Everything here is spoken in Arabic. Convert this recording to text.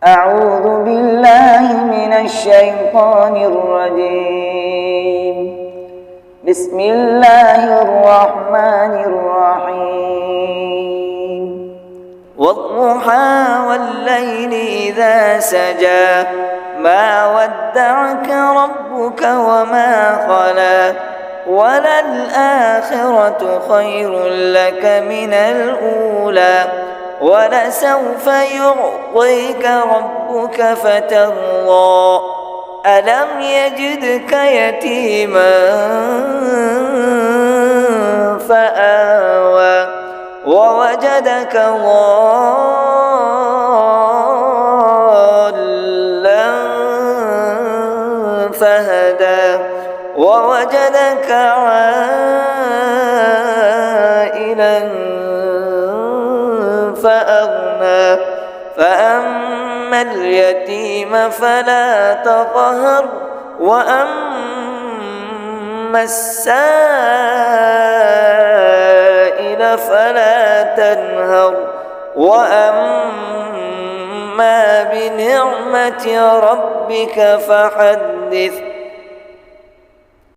أعوذ بالله من الشيطان الرجيم. بسم الله الرحمن الرحيم. والضحى والليل إذا سجى ما ودعك ربك وما قلى وللآخرة خير لك من الأولى ولسوف يعطيك ربك فترضى ألم يجدك يتيما فآوى ووجدك ضالا فهدى ووجدك عائلا فأغنى فأما اليتيم فلا تقهر وأما السائل فلا تنهر وأما بنعمة ربك فحدث.